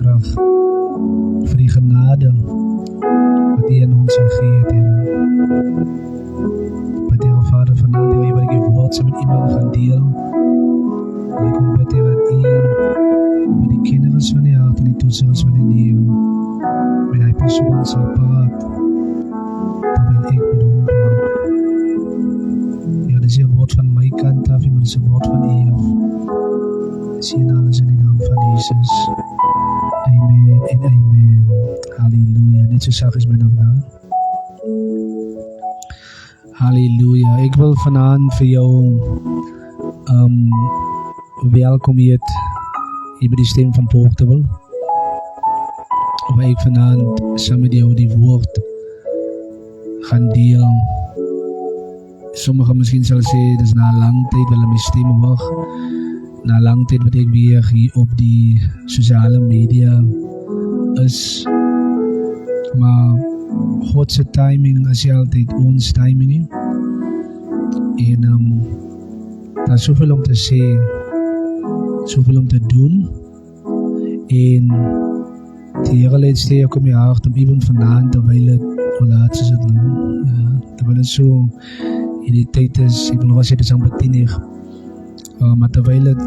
krag, vir die genade wat U aan ons gegee het, Here. Bid, Here Vader, vanaand, Here, wat ek die woord saam met iemand gaan deel. En ek kom bid, Here, dat U met die kinders van die hart en die toetsers van die nieuw met die persoon sal praat, terwyl ek met hom praat. Ja, dit is een woord van my kant af, maar dit is een woord van U af. Sien alles in die naam van Jesus. Amen en amen. Halleluja. Net so sag is my naam daar. Halleluja. Ek wil vanaand vir jou welkom heet hier by die stem van Portable. Waar ek vanaand saam met jou die woord gaan deel. Sommige miskien sal sê, dis na lang tyd wil my stem hoor. Na lang tyd wat ek weer hier op die sosiale media is. Maar Godse timing is altyd ons timing nie. En daar is soveel om te sê, soveel om te doen. En die Here laat steek op my hart om even vanaand, terwyl het, hoe laat is het nou? Terwyl het so, in die tyd is, ek wil nog sê, dit is amper 10:00. Maar terwyl het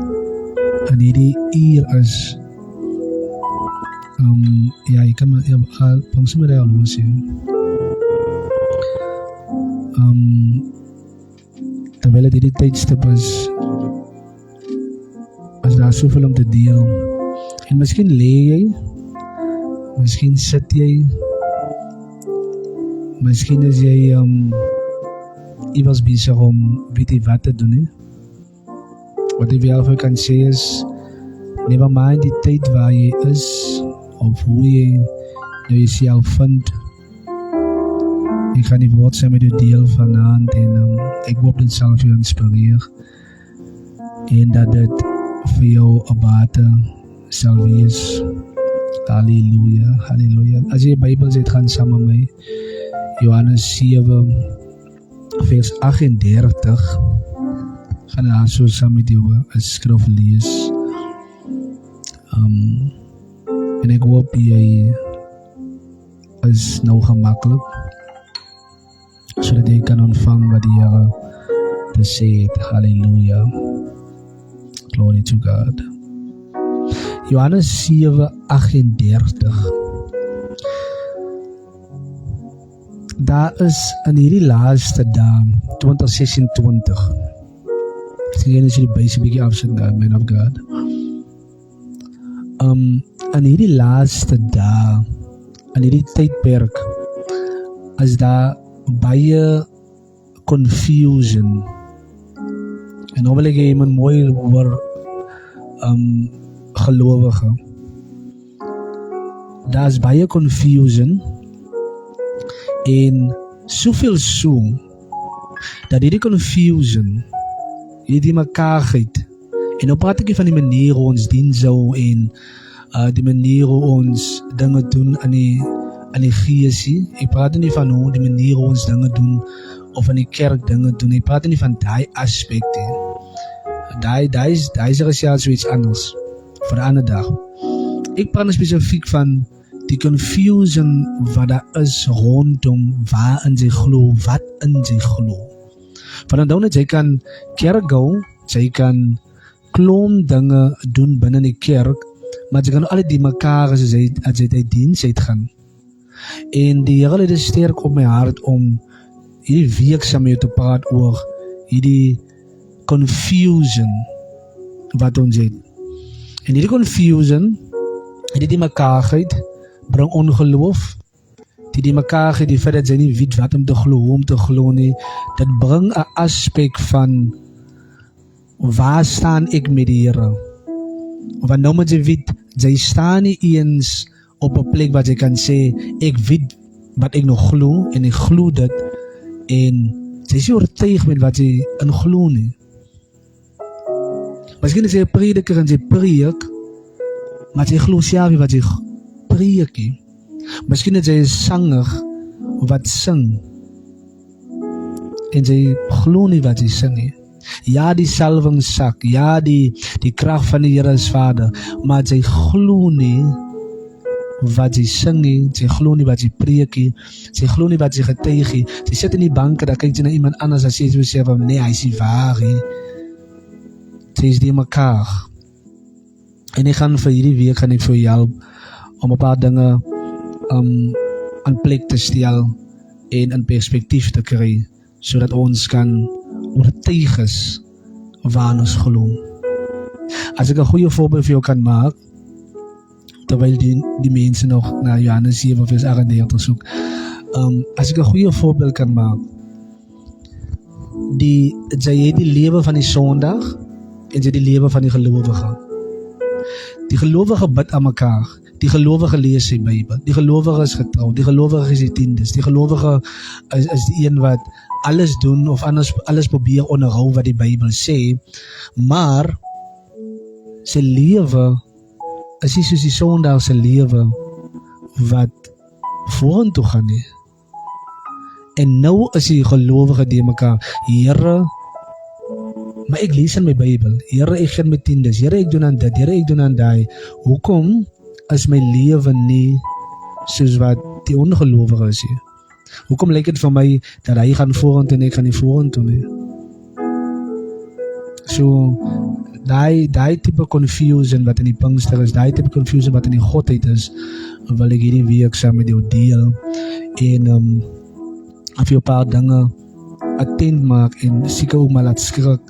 in hierdie uur is, ja, ek kan maar, pangsa my al hoos hier. Terwyl het hierdie tydstip is daar soveel om te deel. En miskien lee jy, miskien sit jy, miskien is jy, jy was bezig om weet jy wat te doen, he? Wat ek wel vir kan sê is, never mind die tyd waar jy is, of hoe jy nou jyself vind. Ek gaan die woord saam met jou deel vanaand, en ek hoop dit sal vir jou inspireer, en dat dit vir jou 'n bate sal wees. Halleluja, halleluja. As jy die Bybel het, gaan saam met my, Johannes 7, vers 38, gaan daar so saam met jou 'n skrif lees. En ek hoop jy is nou gemakkelijk, sodat jy kan ontvang wat die Here te sê het. Halleluja. Glory to God. Johannes 7, 38. Daar is in hierdie laaste dag, 2026, Sien as jy die basic bietjie afsit daar, man of God. In hierdie laaste dae, in hierdie tydperk, is daar baie confusion. En nou wil ek iemand mooi oor gelowige. Daar is baie confusion en soveel so, dat hierdie confusion, hierdie mekaarheid, en nou praat ek van die manier hoe ons dien sou en die manier hoe ons dinge doen aan die geesie. Ek praat nie van hoe die manier hoe ons dinge doen of in die kerk dinge doen. Ek praat nie van die aspekte. Die is gesels so iets anders vir 'n ander dag. Ek praat spesifiek van die confusion wat daar is rondom waarin jy glo, wat in jy glo. Want dan jy kan kerk gaan, jy kan klomp dinge doen binne die kerk, maar jy kan alle die mekaar as jy die diens uitgaan. En die Here het sterk op my hart om hierdie week saam met jou te praat oor hierdie confusion wat ons het. En hierdie confusion, hierdie mekaarheid, bring ongeloof. Die mekaarheid, die feit dat jy nie weet wat om te glo nie, dit bring 'n aspek van waar staan ek met die Here? Want nou moet jy weet, jy staan nie eens op 'n plek wat jy kan sê, ek weet wat ek nog glo, en ek glo dit, en jy is nie oortuig met wat jy in glo nie. Miskien is jy 'n prediker en jy preek, maar jy glo self nie wat jy preek nie. Miskien is jy 'n sanger wat sing, en jy glo nie wat jy sing nie. Ja, die salwing sak, ja, die krag van die Here is Vader, maar jy glo nie wat sy sing nie, sy glo nie wat sy preek nie, sy glo nie wat sy getuig nie. Sy sit in die bank en dan kyk sy na iemand anders en sê sy van nee, hy is nie waar nie. Sy is die mekaar. En ek gaan vir hierdie week gaan ek vir jou help om 'n paar dinge aan plek te stel en in perspektief te kry, sodat ons kan oortuig is waar ons glo. As ek 'n goeie voorbeeld vir jou kan maak, terwyl die mense nog na Johannes 7 vers 38 soek, as ek 'n goeie voorbeeld kan maak, jy het die lewe van die Sondag en jy het die lewe van die gelowige. Die gelowige bid aan mekaar, die gelowige lees sy Bybel, die gelowige is getrou, die gelowige is die tiendes, die gelowige is die een wat alles doen of alles probeer onderhou wat die Bybel sê, maar sy lewe is nie soos die Sondag se lewe wat vorentoe gaan nie. En nou is die gelowige die mekaar, Here, maar ek lees in my Bybel, Here, ek gee my tiendes, Here, ek doen aan dit, Here, ek doen aan daai. Hoekom is my lewe nie soos wat die ongelowige is hier? Hoekom lyk dit vir my dat hy gaan vorentoe en ek gaan nie vorentoe nie? So, daai tipe confusion wat in die Pinkster is, daai tipe confusion wat in die Godheid is, wil ek hierdie week saam met jou deel en of jy 'n paar dinge attent maak en seker ook maar laat skrik,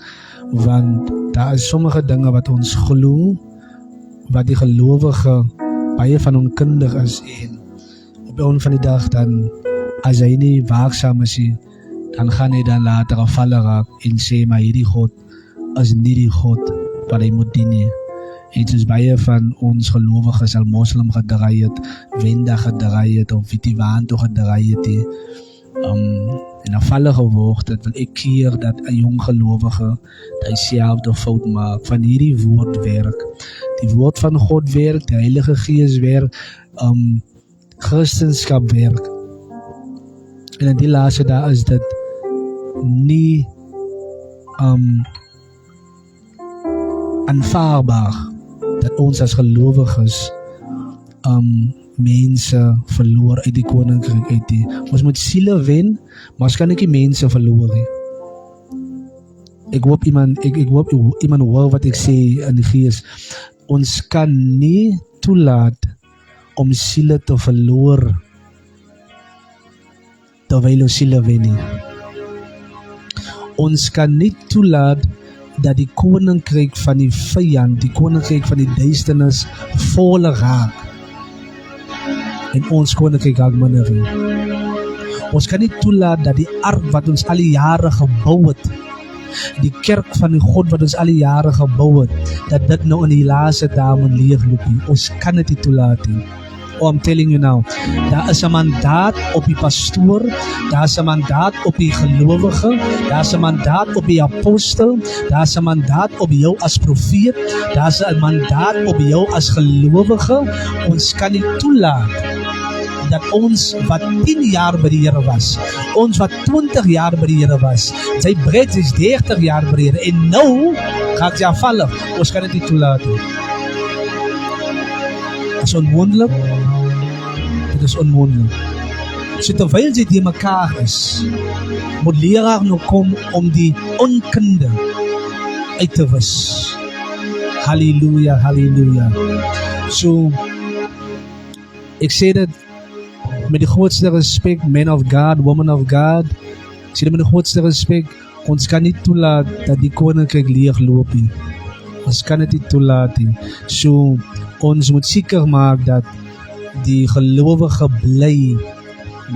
want daar is sommige dinge wat ons glo, wat die gelowige baie van onkundig is, en op die einde van die dag dan, as hy nie waaksaam is, dan gaan hy dan later afvallen raak en sê, maar hierdie God is nie die God wat hy moet dien nie. En soos baie van ons gelowiges al moslim gedraai het, wenda gedraai het, of weet die waan toe gedraai het, en afvallig geword het, wil ek keer dat 'n jong gelowige hy selfde fout maak van hierdie woord werk. Die woord van God werk, die Heilige Gees werk, Christenskap werk. En in die laaste daar is dit nie aanvaarbaar dat ons as gelowiges mense verloor uit die koninkryk uit die. Ons moet siele wen, maar ons kan nie mense verloor nie. Ek hoop iemand hoor wat ek sê in die Gees. Ons kan nie toelaat om siele te verloor terwyl ons siele wen nie. Ons kan nie toelaat dat die koninkryk van die vyand, die koninkryk van die duisternis volle raak en ons koninkryk raak minder. Ons kan nie toelaat dat die ark wat ons al die jare gebou het, die kerk van die God wat ons al die jare gebou het, dat dit nou in die laaste dae moet leegloop nie. Ons kan dit nie toelaat nie. Oh, I'm telling you now, daar is 'n mandaat op die pastoor, daar is 'n mandaat op die gelowige, daar is 'n mandaat op die apostel, daar is 'n mandaat op jou as profeet, daar is 'n mandaat op jou as gelowige. Ons kan nie toelaat dat ons wat 10 jaar by die Here was, ons wat 20 jaar by die Here was, sy Brett is 30 jaar by die Here, en nou gaan sy afvallig. Ons kan dit nie toelaat nie. Dit is onmoontlik. Dit is onmoontlik. So terwyl jy die mekaar is, moet leraar nou kom om die onkunde uit te wis. Halleluja, halleluja. So, ek sê dit met die grootste respect, man of God, woman of God, ek sê dit met die grootste respect, ons kan nie toelaat dat die koninkryk leegloop nie. Ons kan dit nie toelaat nie. So, ons moet seker maak dat die gelowige bly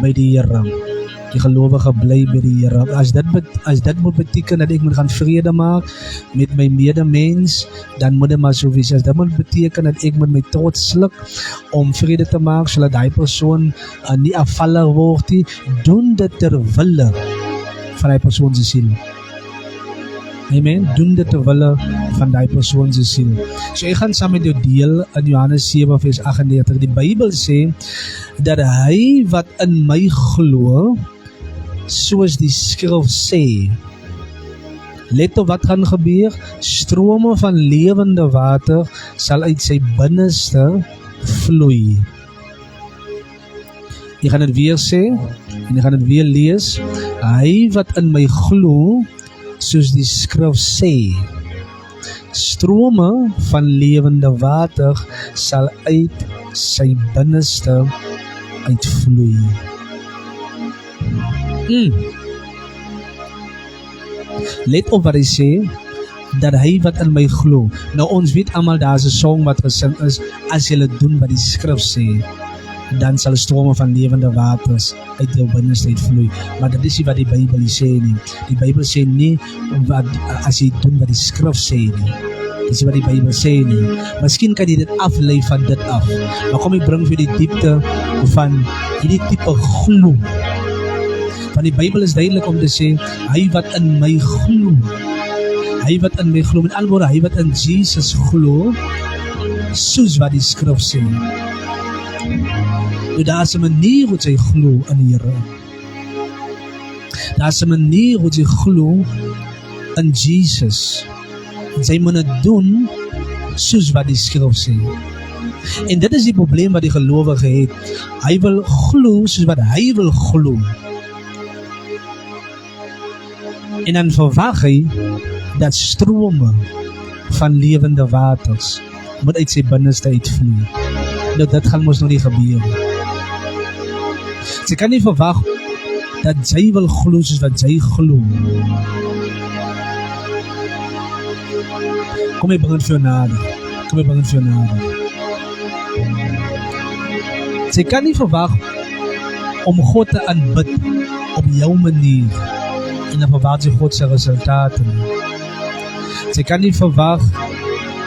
by die Here. Die gelowige bly by die Here. As dit moet beteken dat ek moet gaan vrede maak met my medemens, dan moet dit maar so wees. As dit moet beteken dat ek moet my trots sluk om vrede te maak, sodat die persoon nie afvallig word nie, doen dit ter wille van die persoon se siel. Amen. Doen dit terwille van die persoon se siel. So ek gaan saam met jou deel in Johannes 7 vers 38. Die Bybel sê dat hy wat in my glo, soos die skrif sê, let op wat gaan gebeur, strome van lewende water sal uit sy binneste vloei. Jy gaan dit weer sê, en jy gaan dit weer lees. Hy wat in my glo, soos die skrif sê, strome van lewende water sal uit sy binneste uitvloei. Let op wat hy sê, dat hy wat in my glo. Nou ons weet almal, daar is 'n song wat gesing is, as jy doen wat die skrif sê, dan sal strome van lewende waters uit jou binneste uitvloei. Maar dit is nie wat die Bybel sê nie. Die Bybel sê nie, as jy doen wat die skrif sê nie. Dit is wat die Bybel sê nie. Miskien kan jy dit aflei van dit af. Maar kom ek bring vir die diepte van hierdie tipe glo. Want die Bybel is duidelik om te sê, hy wat in my glo. Hy wat in my glo, met ander woorde, hy wat in Jesus glo, soos wat die skrif sê. Nou daar is 'n manier hoe jy glo in die Here. Daar is 'n manier hoe jy glo in Jesus. Jy moet dit doen soos wat die skrif sê. En dit is die probleem wat die gelowige het. Hy wil glo soos wat hy wil glo. En dan verwag hy dat strome van lewende waters moet uit sy binneste uitvloei. Nou dit gaan mos nog nie gebeur. Jy kan nie verwag dat jy wil glo soos wat jy glo. Kom ek bring dit vir jou nader. Jy kan nie verwag om God te aanbid op jou manier en dan verwag jy God se resultate nie. Jy kan nie verwag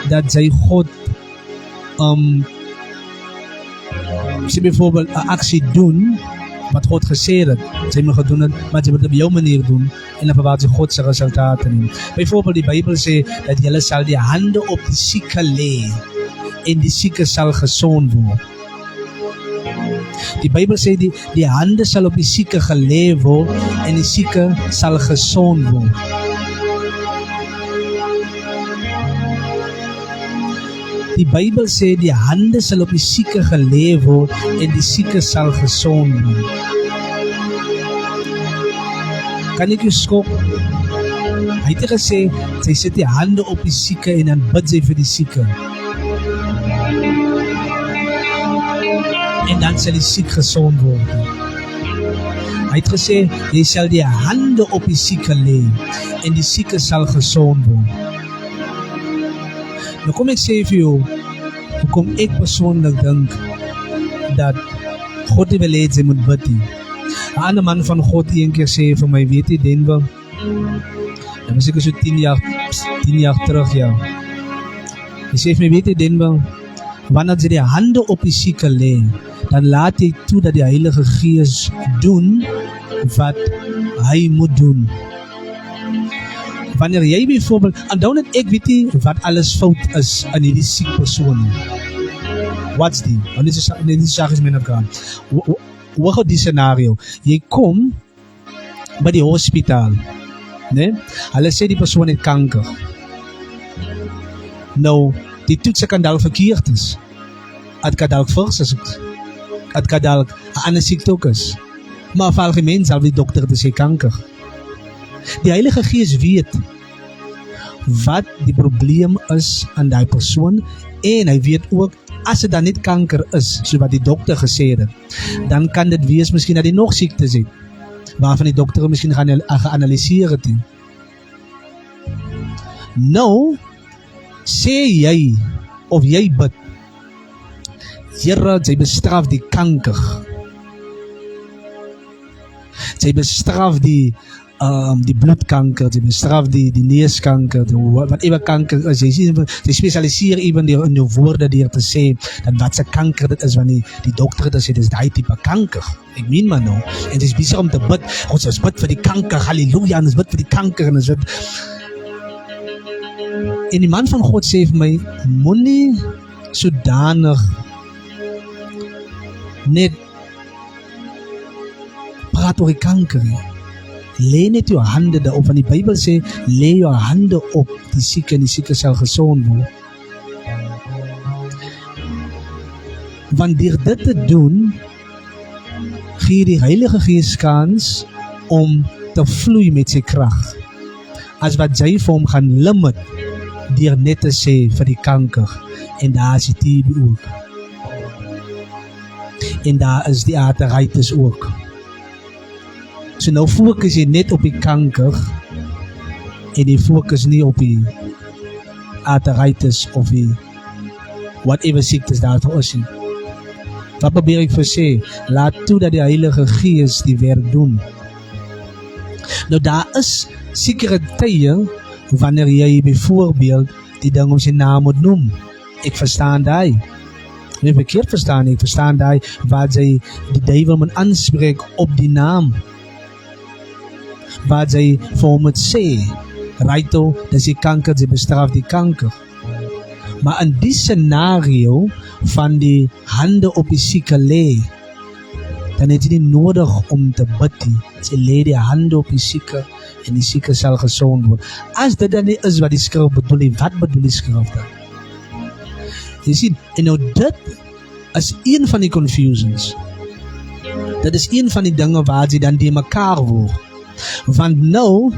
dat jy God sê bijvoorbeeld 'n aksie doen wat God gesê het, jy moet gedoen het, maar jy moet het op jou manier doen en dan verwag jy God se resultate nie. Bijvoorbeeld die Bybel sê dat jy sal die hande op die sieke lê en die sieke sal gesond word. Die Bybel sê die hande sal op die sieke gelê word en die sieke sal gesond word. Die Bybel sê die hande sal op die sieke gelê word en die sieke sal gesond word. Kan ek jou skok? Hy het gesê, sy sit die hande op die sieke en dan bid sy vir die sieke. En dan sal die siek gesond word. Hy het gesê, jy sal die hande op die sieke lê en die sieke sal gesond word. Nou kom ek sê vir jou, hoekom ek persoonlik dink dat God nie wil hê jy moet bid nie. 'n ander man van God een keer sê vir my, weet jy Denver, dan was ek so 10 jaar terug, ja. Hy sê vir my, weet jy Denver, wanneer jy die hande op die sieke lê, dan laat jy toe dat die Heilige Gees doen wat hy moet doen. Wanneer jy bijvoorbeeld, onthou net ek weet nie wat alles fout is aan hierdie siek persoon. Wat's die? Want dit is saak is men of God. Hoe die scenario? Jy kom by die hospitaal, né? Hulle sê die persoon het kanker. Nou, die toetse kan dalk verkeerd is. Het kan dalk vals is. Het kan dalk 'n ander siekte ook is. Maar vir algemeen sal die dokter sê kanker. Die Heilige Gees weet wat die probleem is aan die persoon en hy weet ook as dit dan net kanker is, so wat die dokter gesê het, dan kan dit wees miskien dat hy nog siektes het, waarvan die dokter miskien gaan geanalyseer het. Nou, sê jy, of jy bid, Here, jy bestraf die kanker. Jy bestraf die bloedkanker, jy bestraf die neuskanker, wat ewe kanker is, jy specialiseer even in jou woorde deur te sê, dat wat se kanker dit is, wanneer die dokter het gesê, dit is die type kanker, ek meen maar nou, en jy is besig om te bid, ons is bid vir die kanker, halleluja, ons bid vir die kanker, en die man van God sê vir my, moenie sodanig net praat oor die kanker, lê net jou hande daarop, want die Bybel sê, lê jou hande op die sieke en die sieke sal gesond word. Want deur dit te doen, gee die Heilige Gees kans om te vloei met sy krag. As wat jy vir hom gaan limit, deur net te sê vir die kanker, en daar is die TB ook. En daar is die arteritis ook. So nou fokus jy net op die kanker, en jy fokus nie op die arteritis of die whatever siektes daarvoor is nie. Wat probeer ek vir sê? Laat toe dat die Heilige Gees die werk doen. Nou daar is sekere tye wanneer jy byvoorbeeld die ding om sy naam moet noem. Ek verstaan daai. Nie verkeerd verstaan, ek verstaan daai waar jy die duivel moet aanspreek op die naam. Waar jy vir hom moet sê, Raito, dis die kanker, jy bestraf die kanker. Maar in die scenario van die hande op die sieke lê, dan het jy nie nodig om te bid nie. Jy lê die hande op die sieke en die sieke sal gesond word. As dit dan nie is wat die skrif bedoel nie, wat bedoel die skrif dan? Jy sien, en nou dit is een van die confusions. Dit is een van die dinge waar jy dan die mekaar word. Want nou,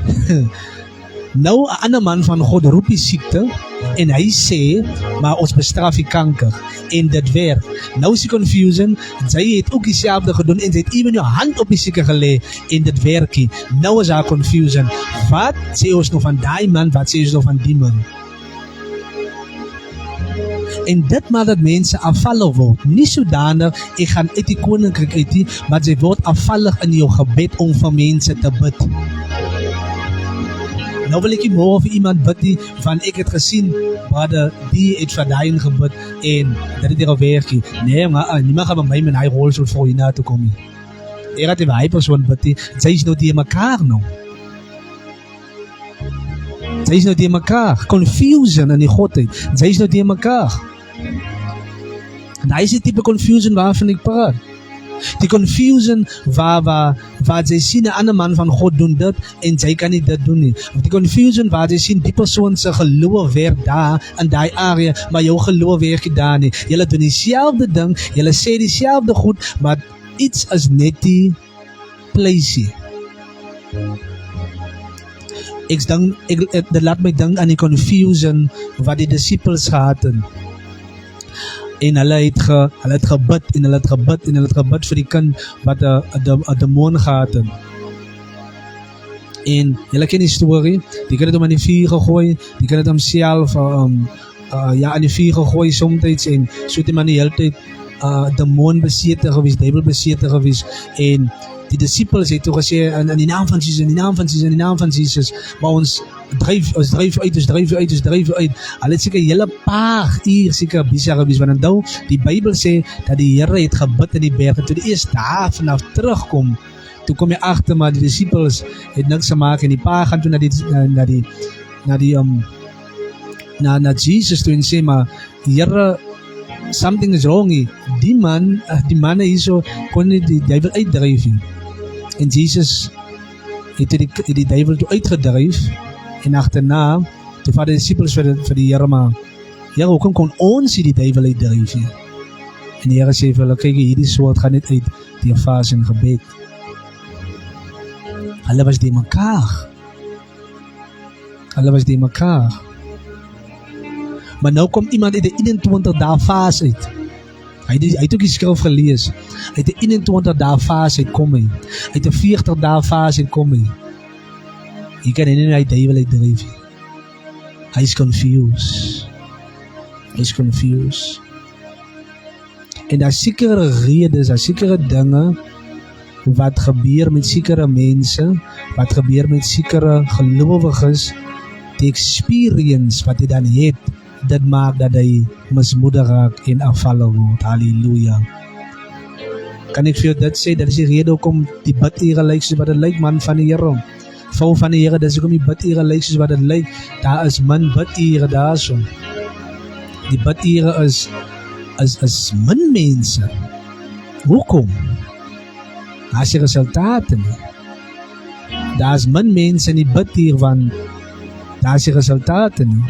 nou 'n ander man van God roep die siekte en hy sê, maar ons bestraf die kanker en dit werk. Nou is die confusion, jy het ook dieselfde gedoen en jy het even jou hand op die sieke gelê en dit werk nie. Nou is daar confusion. Wat sê ons nou van die man, wat sê ons nou van die man? En dit maar dat mense afvallig word. Nie sodanig, ek gaan uit die koninkryk uit nie, maar jy word afvallig in jou gebed om vir mense te bid. Nou wil ek nie môre vir iemand bid nie, want ek het gesien, brother, die het vir die gebid, en dat het hier al werk nie. Nee, maar niemand gaan by my met die rolstoel voor hier na toe kom nie. Ek het vir die persoon bid nie, sy is nou die mekaar nou. Sy is nou die mekaar. Confusion in die godheid. Sy is nou die mekaar. En daar is die type confusion waarvan ek praat. Die confusion waar jy sien 'n ander man van God doen dit en jy kan nie dit doen nie. Of die confusion waar jy sien die persoon se geloof werk daar in daai area, maar jou geloof werk nie daar nie. Julle doen dieselfde ding, julle sê dieselfde goed, maar iets is net die place. Dit laat my dink aan die confusion wat die disciples gehad het. En hulle het gebid en hulle het gebid vir die kind wat 'n demoon gehad het. En julle ken die storie, die kind het hom in die vuur gegooi, die kind het homself in die vuur gegooi soms en so het die man die hele tyd demoon besete gewees, duiwel besete gewees, en die disciples het toe gesê in die naam van Jesus, in die naam van Jesus, maar ons dryf uit. Hulle het seker hele paar uur seker besig gewees, want nou die Bybel sê dat die Here het gebid in die berge, toe die eers daar vanaf terugkom, toe kom jy agter maar die disciples het niks gemaak en die pa gaan toe na Jesus toe en sê maar Here, something is wrong hier. Die manne hier so kon nie die duiwel uitdryf nie. En Jesus het die duiwel toe uitgedryf en agterna toe vat die disciples vir die Here maar Here, hoekom kon ons die duiwel uitdryf nie? En die Here sê vir hulle, kyk hierdie soort gaan net uit die fase en gebed. Hulle was die mekaar. Maar nou kom iemand uit die 21 dae fase uit. Hy het ook die skrif gelees. Uit die 21 dae fase kom hy. Uit die 40 dae fase kom hy. Hy kan nie die duiwel uitdryf nie. Hy is confused. En daar sekere redes, daar sekere dinge wat gebeur met sekere mense, wat gebeur met sekere gelowiges, die experience wat hy dan het, dit maak dat hy mismoedig raak en afvallig word. Halleluja. Kan ek vir jou dit sê, dat is die rede hoekom die bidure lyk soos wat dit lyk, man van die Here. Vrou van die Here, dis hoekom die bidure lyk soos wat dit lyk. Daar is min bidure daar so. Die bidure is min mense. Hoekom? Daar is die resultate nie. Daar is min mense in die bidure, want daar is die resultate nie.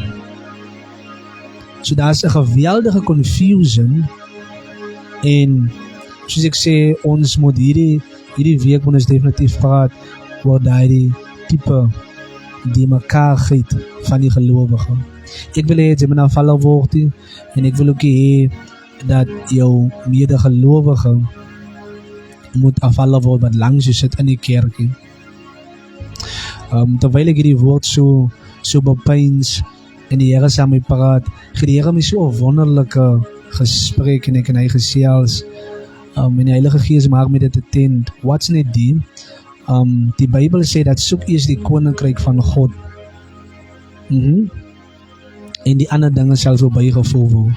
So daar is 'n geweldige confusion en soos ek sê, ons moet hierdie week moet ons definitief praat oor die type die mekaarheid van die gelowige. Ek wil hê jy moet aanvallig word en ek wil ook hê dat jou medegelowige moet aanvallig word wat langs jy sit in die kerk. Terwyl ek hierdie woord so bepeins en die Here saam met my praat, gee die Here my so 'n wonderlike gesprek en ek en hy gesels. En die Heilige Gees maak my dit attent. Wat's net die? Die Bybel sê dat soek eers die koninkryk van God. En die ander dinge sal verbygevoer word.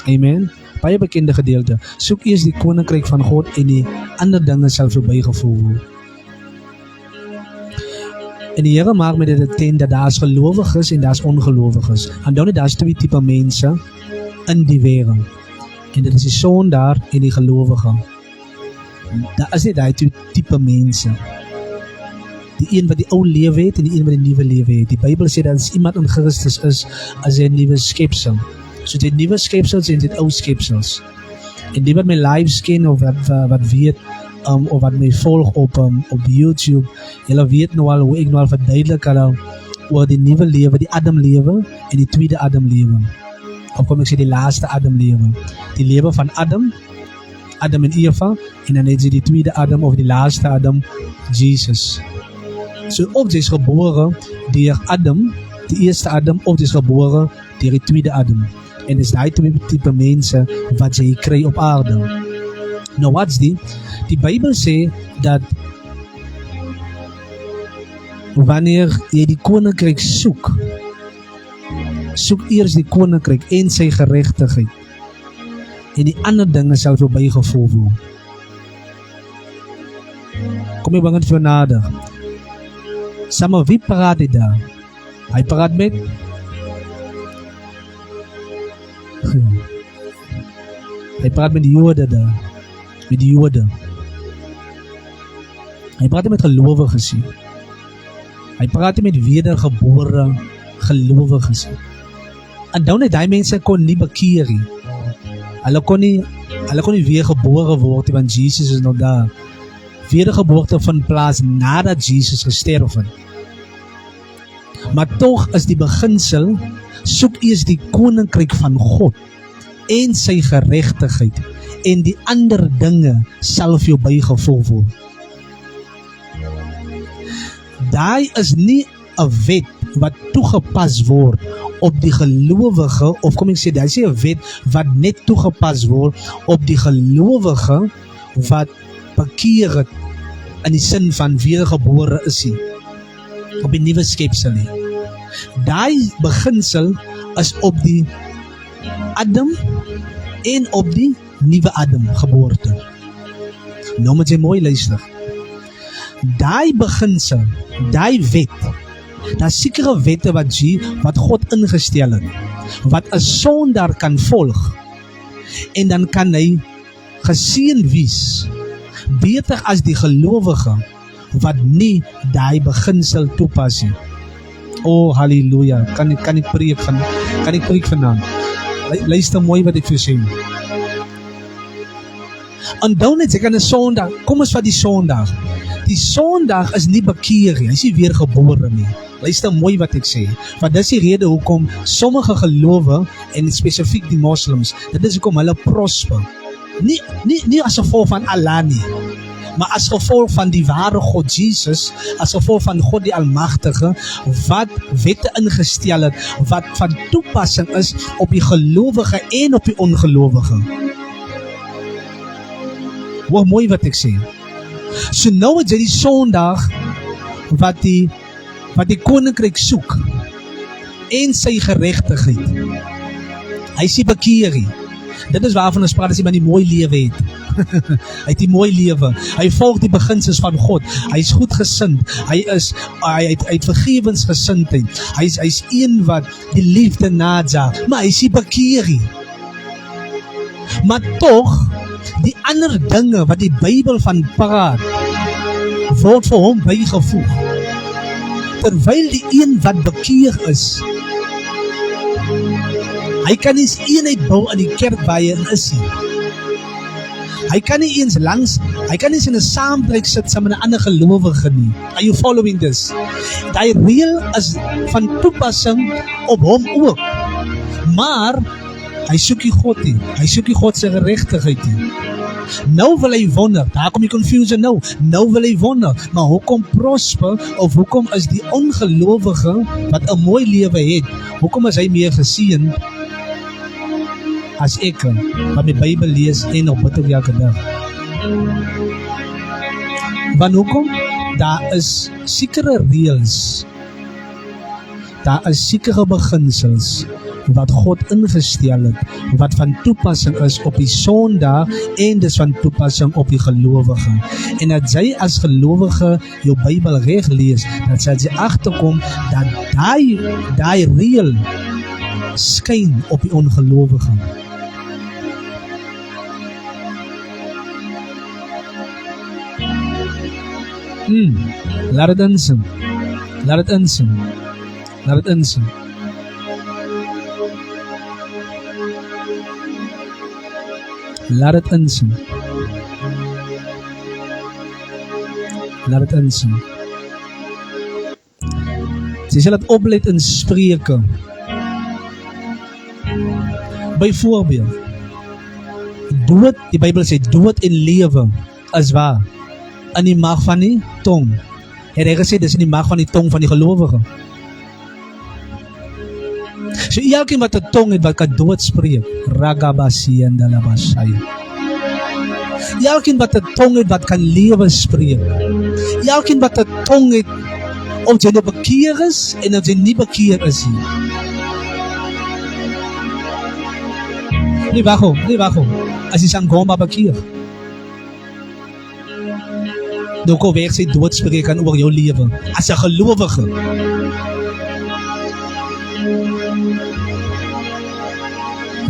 Amen. Baie bekende gedeelte. Soek eers die koninkryk van God en die ander dinge sal verbygevoer word. En die Here maak met dit attent dat daar is gelowiges en daar is ongelowiges. En dan daar is twee tipe mense in die wêreld. En dit is die sondaar en die gelowige. Daar is nie daai twee tipe mense. Die een wat die ou lewe het en die een wat die nuwe lewe het. Die Bybel sê dat as iemand in Christus is, as hy 'n nuwe skepsel. So dit nuwe skepsels en dit ou skepsels. En die wat my lives ken of wat weet of wat my volg op YouTube, julle weet nou al hoe ek nou al verduidelik al oor die nuwe lewe, die Adam lewe en die tweede Adam lewe. Of kom ek sê die laaste Adam lewe. Die lewe van Adam en Eva, en dan het jy die tweede Adam of die laaste Adam, Jesus. So of jy is gebore deur Adam, die eerste Adam, of jy is gebore deur die tweede Adam. En dis daai twee tipe mense wat jy kry op aarde. Nou wat's die? Die Bybel sê dat wanneer jy die koninkryk soek eers die koninkryk en sy geregtigheid en die ander dinge sal verbygevoer word. Kom jy begin vir nader. Samen wie praat hy daar? Hy praat met hy praat met die Jode daar. Met die Jode. Hy praat met gelowiges. Hy praat met wedergebore gelowiges. En dan het die mense kon nie bekeer nie. Hulle kon nie weergebore word, want Jesus is nog daar. Wedergeboorte van plaas nadat Jesus gesterf het. Maar tog is die beginsel, soek eers die koninkryk van God en sy geregtigheid en die ander dinge sal vir jou bygevoeg word. Daai is nie 'n wet wat toegepas word op die gelowige, of kom ek sê, daar is 'n wet wat net toegepas word op die gelowige wat bekeer het in die sin van wedergebore is hy, op die nuwe skepsel nie. Daai beginsel is op die Adam en op die nuwe Adam geboorte. Nou moet jy mooi luister. Daai beginsel, daai wet, daar is sekere wette wat God ingestel het, wat 'n sondaar kan volg, en dan kan hy geseën wees, beter as die gelowige wat nie daai beginsel toepas nie. Oh, halleluja, kan ek preek vanaand. Luister mooi wat ek vir sê. Onthou net, ek kan 'n Sondag, kom ons vat die Sondag. Die Sondag is nie bekeer nie, hy is nie weergebore nie. Luister mooi wat ek sê, want dis die rede hoekom sommige gelowe, en spesifiek die moslims, dit is hoekom hulle prosper. Nie as gevolg van Allah nie, maar as gevolg van die ware God Jesus, as gevolg van God die Almagtige, wat wette ingestel het, wat van toepassing is op die gelowige en op die ongelowige. Hoor mooi wat ek sê. So nou het jy die Sondag wat die koninkryk soek en sy geregtigheid. Hy is nie bekeer nie. Dit is waarvan ons praat as iemand die mooi lewe het. Hy het die mooi lewe. Hy volg die beginsels van God. Hy is goedgesind. Hy het vergewensgesindheid. Hy is een wat die liefde najaag, maar hy is nie bekeer nie. Maar tog, die ander dinge wat die Bybel van praat, word vir hom bygevoeg. Terwyl die een wat bekeer is, hy kan nie eenheid bou in die kerk waar hy is nie. Hy kan nie eens in 'n saamtrek sit saam met 'n ander gelowige nie. Are you following this? Die reël is van toepassing op hom ook. Maar hy soek nie God nie. Hy soek nie God se geregtigheid nie. Nou wil hy wonder, daar kom die confusion nou. Nou wil hy wonder, maar hoekom prosper of hoekom is die ongelowige wat 'n mooi lewe het, hoekom is hy meer geseën as ek wat my Bybel lees en op bid elke dag? Want hoekom? Daar is sekere reëls, daar is sekere beginsels wat God ingestel het, wat van toepassing is op die Sondag en dis van toepassing op die gelowige. En dat jy as gelowige jou Bybel reg lees, dat sal jy agterkom dat daai reël skyn op die ongelowige. Laat het insin. Laat het insin. Laat het insin. Laat het insin. Laat het insin. Jy sal het oplet in Spreuke. Byvoorbeeld, dood, die Bybel sê, dood en lewe is waar. In die mag van die tong. Het hy gesê, dis in die mag van die tong van die gelowige. So elkeen wat 'n tong het wat kan dood spreek, ragabasi en dalabasai. Elkeen wat 'n tong het wat kan lewe spreek. Elkeen wat 'n tong het of jy nou bekeer is en of jy nie bekeer is nie. Nie wag. As jy sangoma bekeer. Nou kom weg sy dood spreek kan oor jou lewe as 'n gelowige.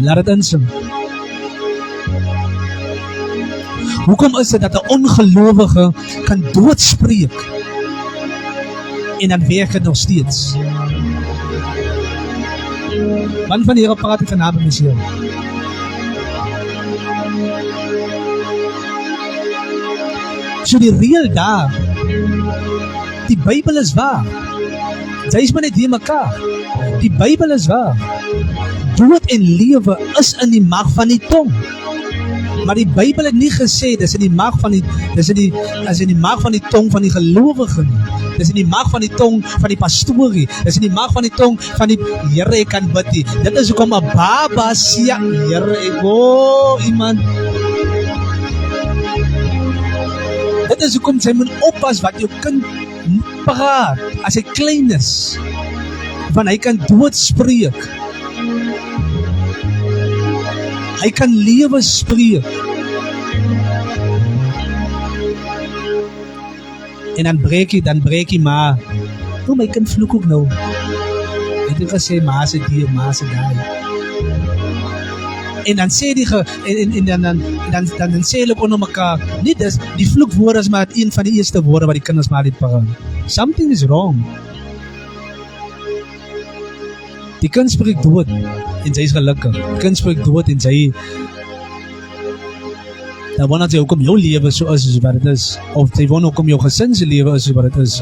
Laat het insin. Hoekom is dit dat 'n ongelowige kan doodspreek en dan werk het nog steeds? Man van hierdie praat ek vanavond met jou. So die reël daar, die Bybel is waar. Jy is maar net hier mekaar. Die Bybel is waar. Dood en lewe is in die mag van die tong. Maar die Bybel het nie gesê dis in die mag van die mag van die tong van die gelowige nie. Dis in die mag van die tong van die pastorie. Dis in die mag van die tong van die Here ek kan bid nie. Dit is hoekom 'n baba sê Here ek iemand. Dit is hoekom jy moet oppas wat jou kind praat as hy klein is. Want hy kan dood spreek. Hy kan lewe spreek. En dan breek hy maar. My kind vloek ook nou. Hy het gesê, maar se die, maar se daai. En dan sê dan sê hulle onder mekaar, nie dis, die vloekwoorde is maar een van die eerste woorde wat die kinders maar dit praat. Something is wrong. Die kind spreek dood en sy is gelukkig. Die kind spreek dood en sy dan wonder jy hoekom jou lewe so is soos wat dit is. Of jy wonder hoekom jou gesin se lewe is soos wat dit is.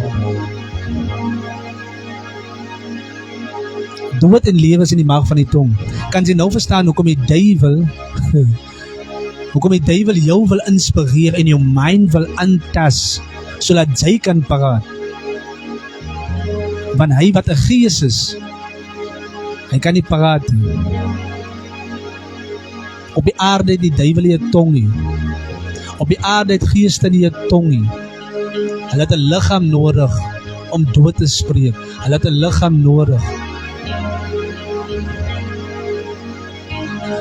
Dood en lewe is in die mag van die tong. Kan jy nou verstaan hoekom die duiwel jou wil inspireer en jou mind wil aantas sodat jy kan praat. Want hy wat 'n gees is, hy kan nie praat nie. Op die aarde het die duiwel nie 'n tong nie. Op die aarde het geeste nie 'n tong nie. Hulle het 'n liggaam nodig om dood te spreek. Hulle het 'n liggaam nodig.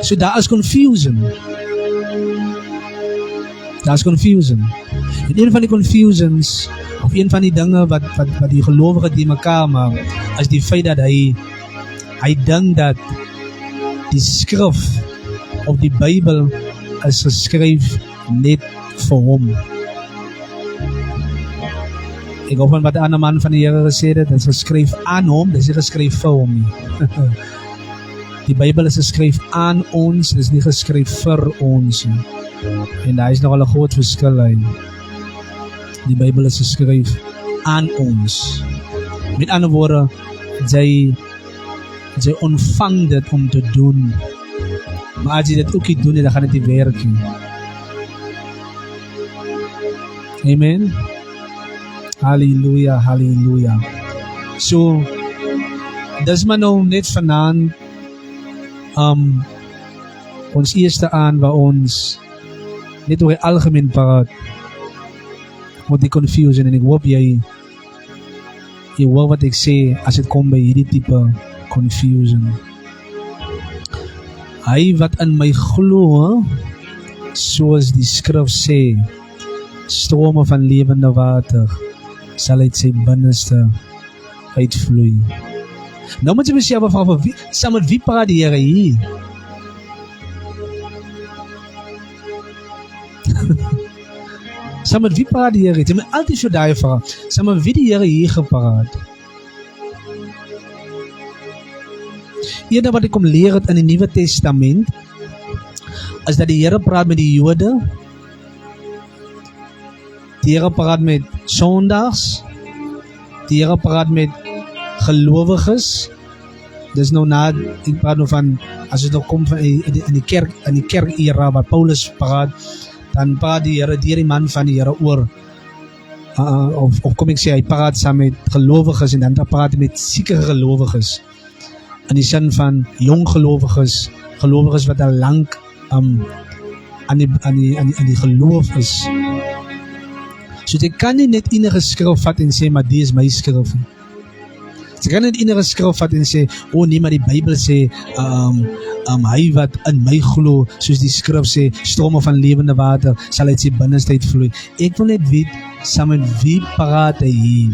So daar is confusion. Daar is confusion. En een van die confusions, of een van die dinge wat die gelowige die mekaar maak, is die feit dat hy dink dat die skrif of die Bybel is geskryf net vir hom. Ek hoop wat 'n ander man van die Here gesê het, dit is geskryf aan hom, dit is nie geskryf vir hom nie. Die Bybel is geskryf aan ons, dit is nie geskryf vir ons nie. En daar is nogal 'n groot verskil hy. Die Bybel is geskryf aan ons. Met ander woorde, jy ontvang dit om te doen. Maar as jy dit ook nie doen, dan gaan dit nie werk nie. Amen. Halleluja, halleluja. So, dis maar nou net vanaand ons eerste aan waar ons net oor die algemeen praat oor die confusion, en ek hoop jy hoor wat ek sê as dit kom by hierdie tipe confusion. Hy wat in my glo, soos die skrif sê, strome van lewende water sal uit sy binneste uitvloei. Nou moet jy besef van saam met wie praat die Here hier? Saam met wie praat die Here? Jy moet altyd so daai vra. Saam met wie die Here hier gepraat? Eerder wat ek kom leer het in die Nuwe Testament, is dat die Here praat met die Jode, die Here praat met sondags, die Here praat met gelowiges. Dis nou na, ek praat nou van, as het nog kom van in die kerk era waar Paulus praat, dan praat die Here deur die man van die Here oor, of kom ek sê, hy praat saam met gelowiges, en dan praat hy met siekere gelowiges, in die sin van jong gelowiges wat al lang aan die geloof is. So jy kan nie net enige skrif vat en sê, maar die is my skrif. Jy kan net enige skrif vat en sê, nee, maar die Bybel sê, hy wat in my glo, soos die skrif sê, strome van lewende water sal uit sy binneste uitvloei. Ek wil net weet, saam met wie praat hy hier?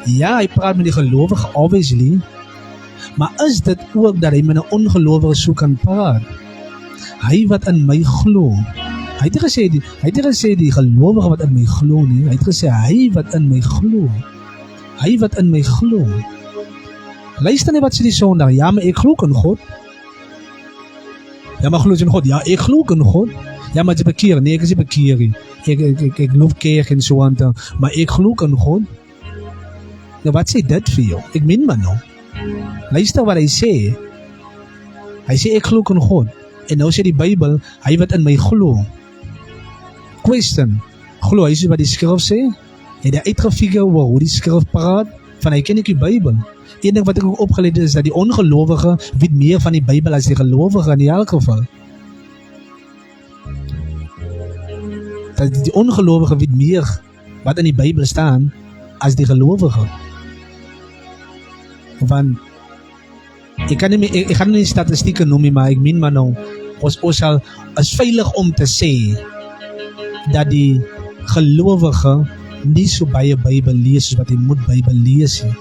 Ja, hy praat met die gelowige, obviously, maar is dit ook dat hy met 'n ongelowige so kan praat? Hy wat in my glo. Hy het gesê die gelowige wat in my glo nie. Hy het gesê hy wat in my glo. Hy wat in my glo. Luister net wat sê die Sondag. Ja, maar ek glo in God. Ja, maar glo jy in God? Ja, ek glo in God. Ja, maar jy bekeer. Nee, ek is nie bekeer nie. Ek loop kerk en so aan, maar ek glo in God. Nou, wat sê dit vir jou? Ek meen maar nou. Luister wat hy sê. Hy sê ek glo in God. En nou sê die Bybel, hy wat in my glo. Question, glo hy so wat die skrif sê? Het hy uitgefigure hoe die skrif praat? Van hy ken nie die Bybel. Een ding wat ek ook opgeleid is, dat die ongelowige weet meer van die Bybel as die gelowige in elk geval. Dat die ongelowige weet meer wat in die Bybel staan as die gelowige. Want ek gaan nie statistieke noem nie, maar ek meen maar nou, ons sal is veilig om te sê dat die gelowige nie so baie Bybel lees soos wat hy moet Bybel lees nie.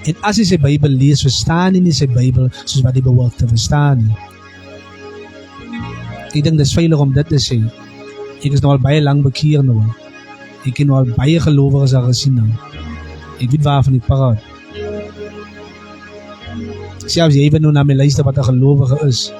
En as hy sy Bybel lees, verstaan hy nie sy Bybel soos wat hy behoort te verstaan nie. Ek dink dit is veilig om dit te sê. Ek is nou al baie lang bekeer nou. Ek het nou al baie gelowiges al gesien nou. Ek weet waarvan ek praat. Selfs jy even nou na my luister wat 'n gelowige is.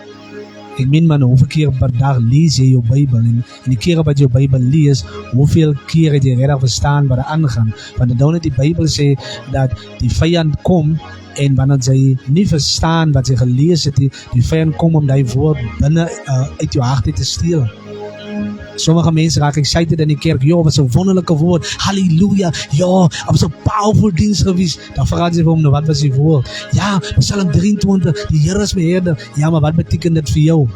Ek meen man, hoeveel keer per dag lees jy jou Bybel, en die kere wat jy jou Bybel lees, hoeveel keer het jy regtig verstaan wat aangaan? Want dan net die Bybel sê dat die vyand kom, en wanneer jy nie verstaan wat jy gelees het, die vyand kom om die woord binne uit jou hart te steel. Sommige mense raak excited in die kerk, wat 'n wonderlike woord, halleluja, was 'n powerful diens gewees. Dan vraag jy vir hom, nou wat was die woord? Ja, Psalm 23, die Here is my herder. Ja, maar wat beteken dit vir jou?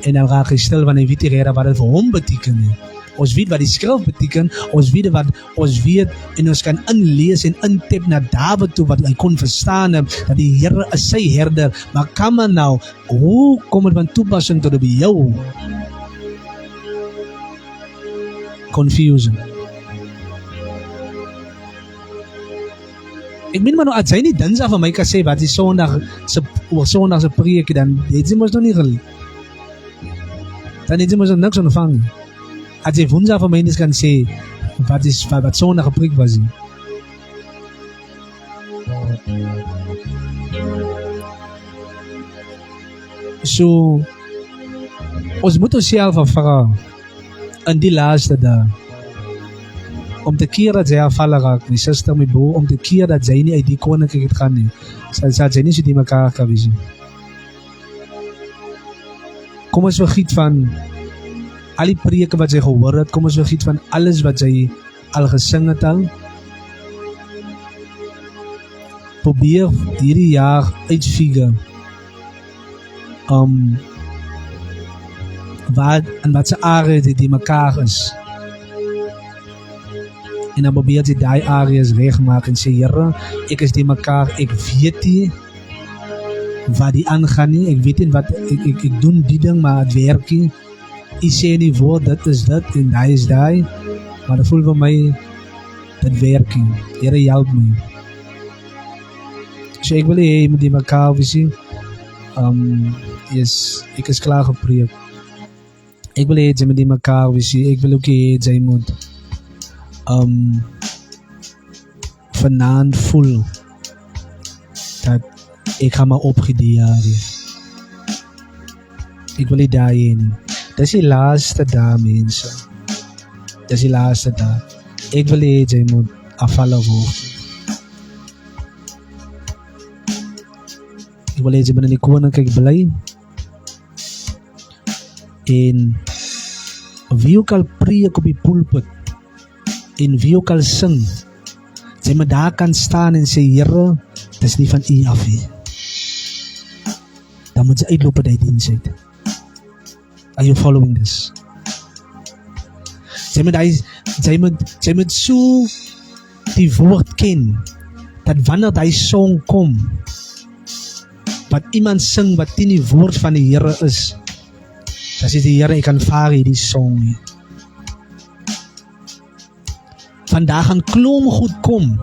En dan raak hy stil, want hy weet nie wat dit vir hom beteken nie. Ons weet wat die skrif beteken, ons weet en ons kan inlees en intip na Dawid toe, wat hy kon verstaan, dat die Here is sy herder. Maar kom maar nou, hoe kom dit van toepassing tot op jou? Confusion. Ek meen maar nou, as hy nie dinsdag van my kan sê wat die Sondag se preek, dan het jy mos nog nie gelees. Dan het jy mos nog niks ontvang. As jy woensdag van my nie kan sê wat Sondag gepreek was. So Ons moet onsself afvra in die laaste dae om te keer dat sy afvallen raak, my sister, my broer, om te keer dat sy nie uit die koninkryk het gaan nie, sal sy nie so die mekaar kan wees nie. Kom ons vergiet van al die preke wat sy gehoor het, kom ons vergiet van alles wat sy al gesing het al. Probeer hierdie jaar uitfigure wat sy areas die mekaar is. En dan probeer sy die areas wegmaak en sê, Here, ek is die mekaar, ek weet nie wat die aangaan nie, ek weet nie wat, ek doen die ding, maar het werk nie. Ek sê nie woord, dit is dit, en die is die, maar dat voel vir my, dit werk nie. Here, help my. So ek wil hê, met die mekaar, visie, ek is klaar gepreek. Ek wil hê, jy met die mekaar, visie, ek wil ook hê, jy moet, vanaand voel, dat ek ga maar opgedeer. Ek wil nie daarheen. Dis die laaste dag, mense. Dis die laaste dag. Ek wil hê, jy moet afvallen word. Ek wil hê, jy moet in die koninkryk bly. En wie ook al preek op die pulpit, en wie ook al sing, sy moet daar kan staan en sê, Here, dit is nie van u af nie. Dan moet sy uitloop uit die diensheid. Are you following this? Sy moet so die woord ken, dat wanneer die song kom, wat iemand sing wat in die woord van die Here is, dan sê die Here, ek kan vaar hierdie song nie. Vandaag gaan klom goed kom,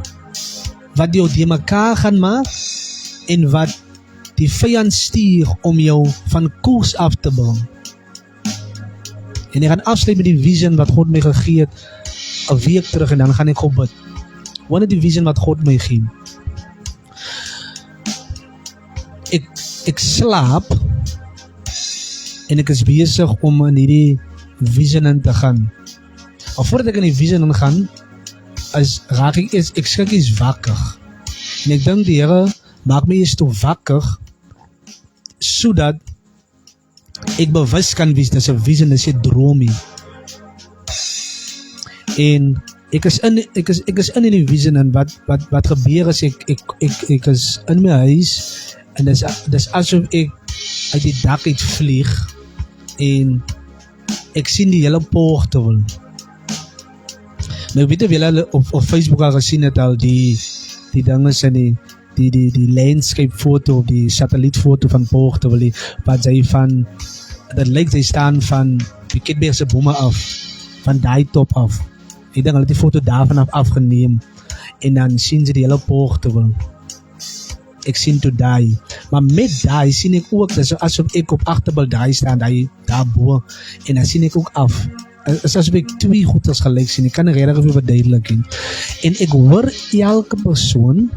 wat jou die mekaar gaan maak, en wat die vijand stuur om jou van koers af te bring. En ek gaan afsluit met die vision wat God my gegee het, 'n week terug, en dan gaan ek God bid. Wat is die vision wat God my gee? Ek slaap, en ek is besig om in hierdie vision in te gaan. Maar voordat ek in die vision in gaan, ek skrik eens wakker. En ek dink die Here maak my eens toe wakker, sodat ek bewus kan wees, dis 'n vision, dis 'n droomie. En ek is in die vision, en wat gebeur is, ek is in my huis, en dis asof ek uit die dak uit vlieg, en ek sien die hele poortewil. Nou, weet jy, julle op Facebook al gesien het al die dinge in die landscape foto, die satellietfoto van Poortewil, wat sy van, dat lyk sy staan van die Kitbergse bome af, van die top af. Ek dink hulle het die foto daarvan afgeneem, en dan sien sy die hele Poortewil. Ek sien toe die, maar met die sien ek ook, dis asof ek op agterbal die staan, daar bo, en dan sien ek ook af. Is asof ek twee goeders gelijk sien, ek kan nie regtig weer verduidelik nie. En ek hoor elke persoon,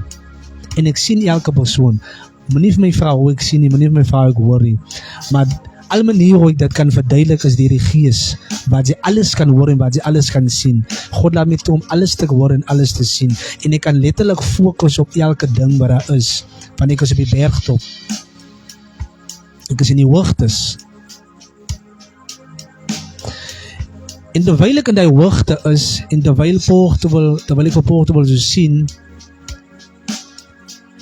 en ek sien elke persoon. Moenie vir my vra hoe ek sien nie, moenie vir my vra hoe ek hoor nie. Maar al manier hoe ek dit kan verduidelik is deur die Gees, wat jy alles kan hoor en wat jy alles kan sien. God laat my toe om alles te hoor en alles te sien. En ek kan letterlik fokus op elke ding wat daar is. Want ek is op die bergtop. Ek is in die hoogtes. En terwyl ek in die hoogte is, en terwyl ek vir Poortewil so sien,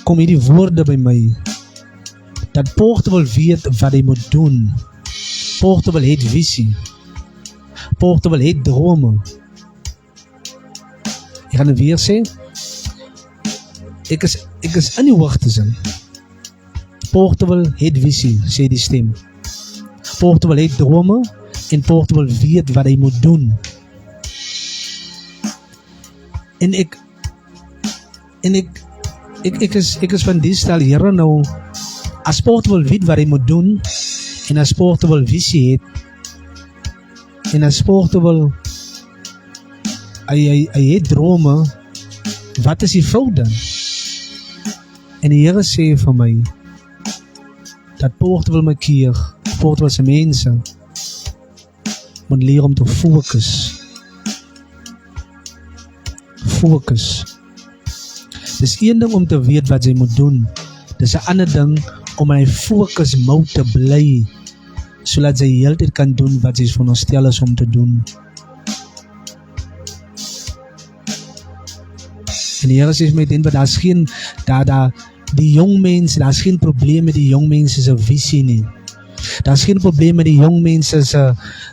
kom hierdie woorde by my, dat Poortewil weet wat hy moet doen. Poortewil het visie. Poortewil het drome. Ek gaan het weer sê, ek is in die hoogtes in. Poortewil het visie, sê die stem. Poortewil het drome, en Poortewil weet wat hy moet doen. En ek is van die stel, Here, nou, as Poortewil weet wat hy moet doen, en as Poortewil visie het, en as Poortewil hy het drome, wat is die fout dan? En die Here sê vir my, dat Poortewil my keer, Poortewil se mense, moet leer om te fokus. Fokus. Dis een ding om te weet wat jy moet doen. Dis 'n ander ding om in 'n fokus mode te bly, sodat jy heeltyd kan doen wat jy veronderstel is om te doen. En die Here sê met dit, daar's geen die jong mense, daar's geen probleem met die jong mense se visie nie. Daar's geen probleem met die jong mense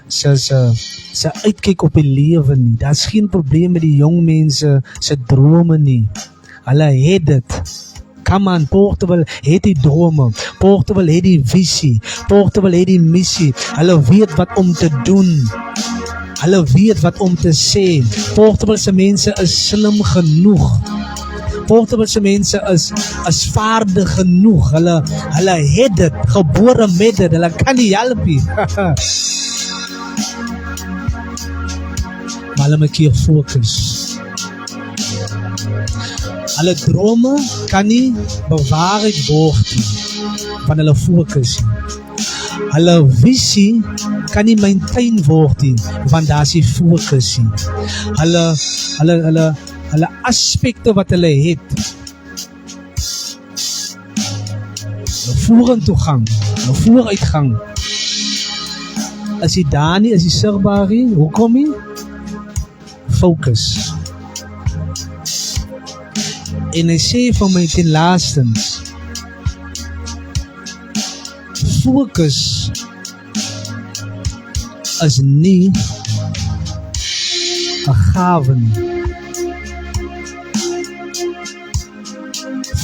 se uitkyk op die lewe nie. Daar's geen probleem met die jong mense se drome nie. Hulle het dit. Come on, Portable het die drome. Portable het die visie. Portable het die missie. Hulle weet wat om te doen. Hulle weet wat om te sê. Portable se mense is slim genoeg. Portable se mense is vaardig genoeg. Hulle het dit, gebore met dit. Hulle kan nie help nie. Maar hulle moet keer fokus. Hulle drome kan nie bewaarheid word nie, van hulle fokus nie. Hulle visie kan nie maintain word nie, want daar is die fokus nie. Hulle aspekte wat hulle het, hulle vorentoegang, hulle vooruitgang, is die daar nie, is die sigbaar nie. Hoekom nie? Fokus. En hy sê vir my ten laastens, fokus is nie 'n gawe nie.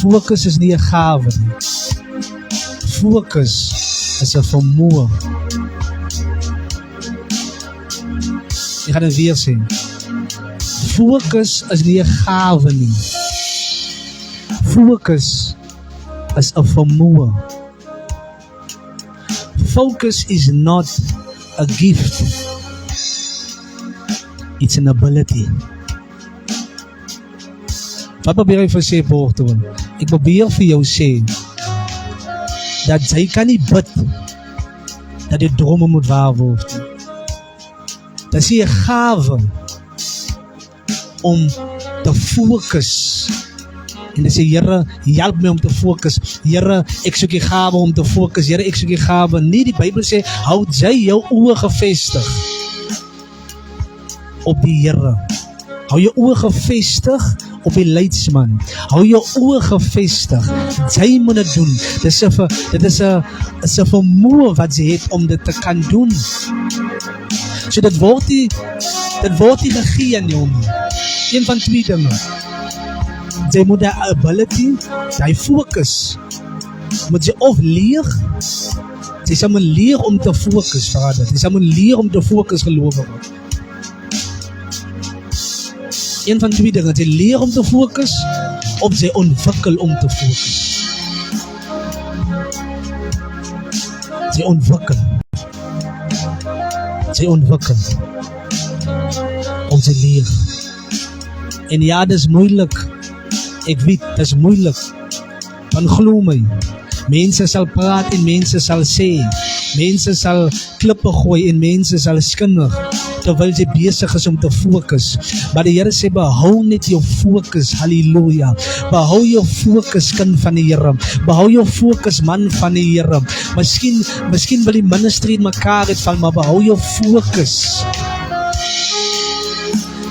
Fokus is nie 'n gawe nie. Fokus is 'n vermoë. Ek gaan dit weer sê. Fokus is nie 'n gawe nie. Fokus is 'n vermoë. Focus is not a gift. It's an ability. Wat probeer ek vir sê, Portable? Ek probeer vir jou sê dat jy kan nie bid dat die drome moet waar word. Dat is 'n gawe om te fokus. En dan sê, Here, help my om te fokus. Here, ek soek die gawe om te fokus. Here, ek soek die gawe. Nie, die Bybel sê, hou jy jou oë gefestig op die Here. Hou jou oë gefestig op die leidsman. Hou jou oë gefestig. Jy moet dit doen. Dit is 'n vermoë wat jy het om dit te kan doen. So dit word nie gegee aan jou nie. Een van twee dinge. Jy moet die ability, die focus, moet jy of leer, jy sal moet leer om te focus, vader. Jy sal moet leer om te focus, gelowige. Een van twee dinge, jy leer om te focus, of jy ontwikkel om te focus. Jy ontwikkel. Om te leer. En ja, dit is moeilik. Ek weet, dit is moeilik. Want glo my, mense sal praat en mense sal sê, mense sal klippe gooi en mense sal skinder, terwyl jy besig is om te fokus. Maar die Here sê, behou net jou fokus, halleluja. Behou jou fokus, kind van die Here. Behou jou fokus, man van die Here. Miskien wil die ministry in mekaar uitval, maar behou jou fokus.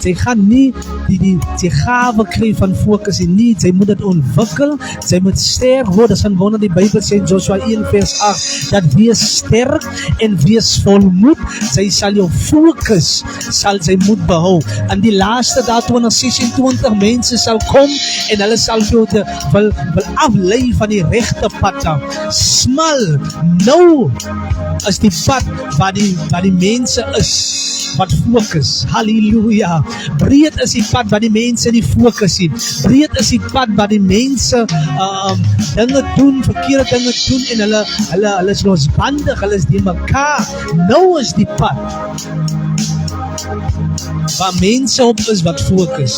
Jy gaan nie die gawe kry van fokus nie, jy moet dit ontwikkel, jy moet sterk word. Dis van wonder die Bybel sê in Joshua 1 vers 8, dat wees sterk en wees volmoed, jy sal jou fokus, sal jy moet behou. En die laaste dae 2026 mense sal kom en hulle sal jou wil aflei van die regte pad af. Smal, nou is die pad waar die mense is, wat fokus, halleluja. Breed is die pad waar die mense nie fokus nie. Breed is die pad waar die mense dinge doen, verkeerde dinge doen en hulle is losbandig, hulle is die mekaar. Nou is die pad waar mense op is wat fokus.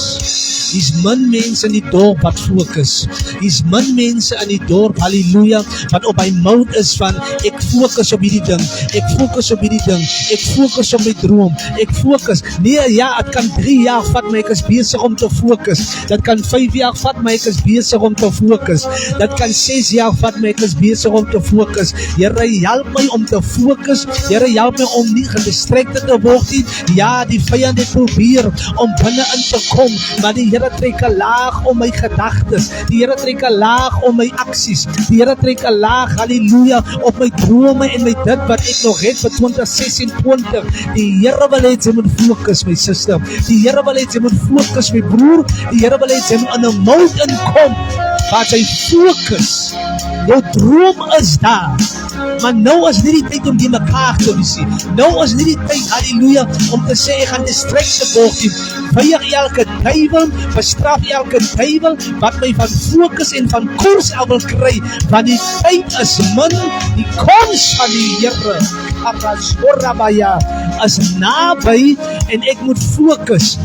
Hier's min mense in die dorp wat fokus. Hier's min mense in die dorp, halleluja, wat op my mout is van, ek fokus op hierdie ding, ek fokus op hierdie ding, ek fokus op my droom, ek fokus. Nee, ja, het kan 3 jaar vat, maar ek is besig om te fokus. Dit kan 5 jaar vat, maar ek is besig om te fokus. Dit kan 6 jaar vat, maar ek is besig om te fokus. Here, help my om te fokus. Here, help my om nie gedistracted te word nie. Ja, die vyand het probeer om binne in te kom, maar die Here trek 'n laag om my gedagtes. Die Here trek 'n laag om my aksies. Die Here trek 'n laag, halleluja, op my drome en my dit wat ek nog het vir 2026. Die Here wil hê jy moet fokus, my suster. Die Here wil hê jy moet fokus, my broer. Die Here wil hê jy moet in 'n mout inkom, waar jy fokus. Jou droom is daar, maar nou is nie die tyd om die mekaar te visie. Nou is nie die tyd, halleluja, om te sê, ek gaan distracted word nie. Vyag elke duiwel, bestraf elke duiwel, wat my van fokus en van koers af wil kry, want die tyd is min, die koms van die Here, Arasorabaya, is naby, en ek moet fokus.